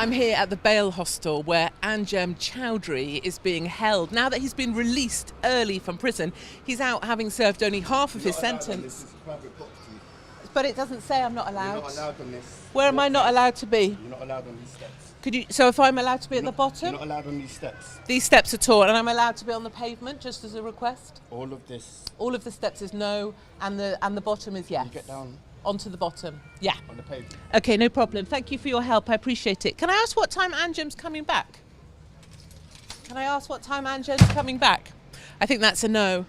I'm here at the bail hostel where Anjem Choudary is being held. Now that he's been released early from prison, he's out having served only half of his sentence. But it doesn't say I'm not allowed. You're not allowed on this. Where am I not allowed to be? You're not allowed on these steps. So if I'm allowed to be at the bottom? You're not allowed on these steps. These steps at all, and I'm allowed to be on the pavement just as a request? All of this. All of the steps is no, and the bottom is yes. You get down. Onto the bottom, yeah. On the pavement. Okay, no problem. Thank you for your help. I appreciate it. Can I ask what time Anjem's coming back? Can I ask what time Anjem's coming back? I think that's a no.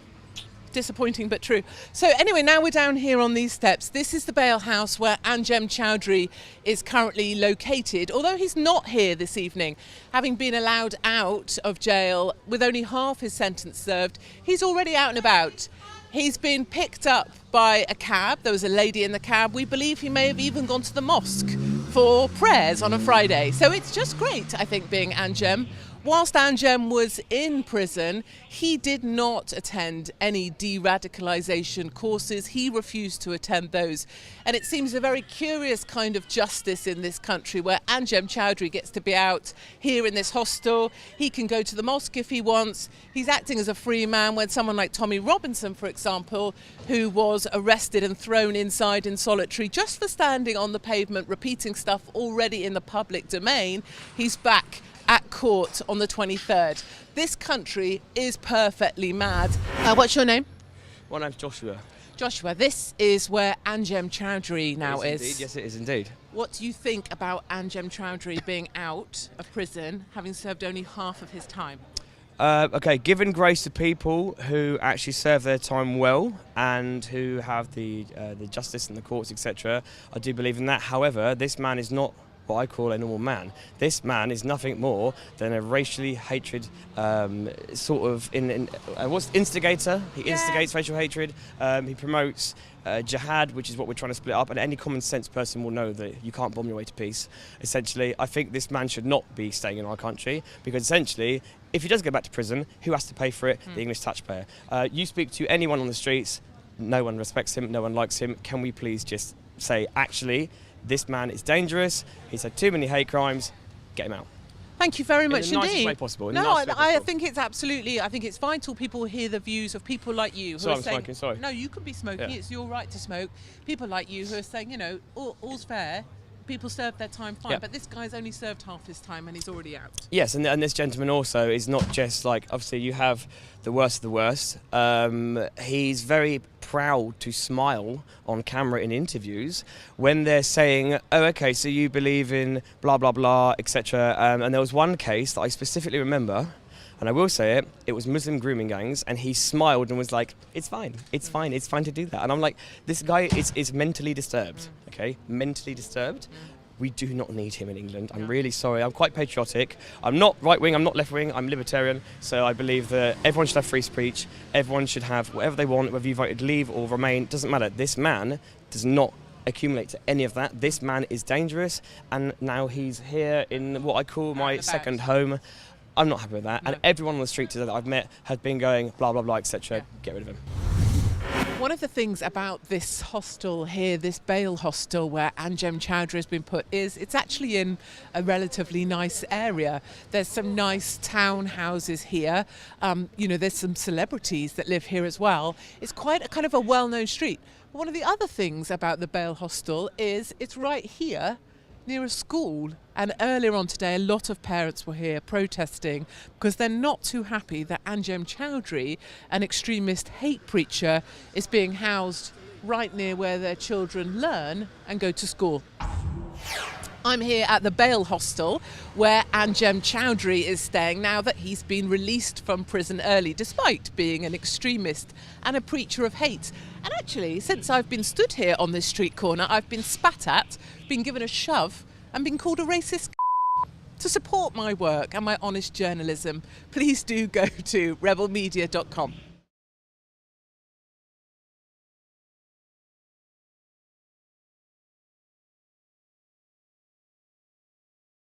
Disappointing but true. So anyway, now we're down here on these steps. This is the bail house where Anjem Choudary is currently located, although he's not here this evening. Having been allowed out of jail with only half his sentence served, he's already out and about. He's been picked up by a cab. There was a lady in the cab. We believe he may have even gone to the mosque for prayers on a Friday. So it's just great, I think, being Anjem. Whilst Anjem was in prison, he did not attend any de-radicalisation courses. He refused to attend those. And it seems a very curious kind of justice in this country where Anjem Choudary gets to be out here in this hostel. He can go to the mosque if he wants. He's acting as a free man when someone like Tommy Robinson, for example, who was arrested and thrown inside in solitary just for standing on the pavement, repeating stuff already in the public domain, he's back at court on the 23rd. This country is perfectly mad. What's your name? My name's Joshua. Joshua, this is where Anjem Choudary now is. Indeed. Yes, it is indeed. What do you think about Anjem Choudary being out of prison, having served only half of his time? Okay, giving grace to people who actually serve their time well and who have the justice in the courts, etc. I do believe in that. However, this man is not what I call a normal man. This man is nothing more than a racially hatred sort of what's instigator. He instigates racial hatred. He promotes jihad, which is what we're trying to split up, and any common sense person will know that you can't bomb your way to peace. Essentially, I think this man should not be staying in our country because essentially, if he does go back to prison, who has to pay for it? The English taxpayer. You speak to anyone on the streets, no one respects him, no one likes him. Can we please just say, actually, this man is dangerous, he's had too many hate crimes, get him out. Thank you very much in the nicest indeed. way possible. No, I think it's absolutely, I think it's vital people hear the views of people like you who are saying, smoking, sorry. No, you could be smoking, Yeah. It's your right to smoke. People like you who are saying, you know, all's fair, people serve their time fine, Yeah. but this guy's only served half his time and he's already out. Yes, and this gentleman also is not just like, obviously you have the worst of the worst. He's very proud to smile on camera in interviews when they're saying, oh, okay, so you believe in blah, blah, blah, etc. And there was one case that I specifically remember, and I will say it, it was Muslim grooming gangs, and he smiled and was like, it's fine to do that. And I'm like, this guy is mentally disturbed, okay? Mentally disturbed. We do not need him in England. I'm really sorry. I'm quite patriotic. I'm not right-wing, I'm not left-wing, I'm libertarian. So I believe that everyone should have free speech. Everyone should have whatever they want, whether you voted leave or remain, doesn't matter. This man does not accumulate to any of that. This man is dangerous, and now he's here in what I call my second home. I'm not happy with that. No. And everyone on the street that I've met has been going blah, blah, blah, etc. Yeah. Get rid of him. One of the things about this hostel here, this bail hostel where Anjem Choudary has been put, is it's actually in a relatively nice area. There's some nice townhouses here. You know, there's some celebrities that live here as well. It's quite a kind of a well-known street. But one of the other things about the bail hostel is it's right here near a school, and earlier on today a lot of parents were here protesting because they're not too happy that Anjem Choudary, an extremist hate preacher, is being housed right near where their children learn and go to school. I'm here at the bail hostel where Anjem Choudary is staying now that he's been released from prison early, despite being an extremist and a preacher of hate. And actually, since I've been stood here on this street corner, I've been spat at, been given a shove, and been called a racist. To support my work and my honest journalism, please do go to rebelmedia.com.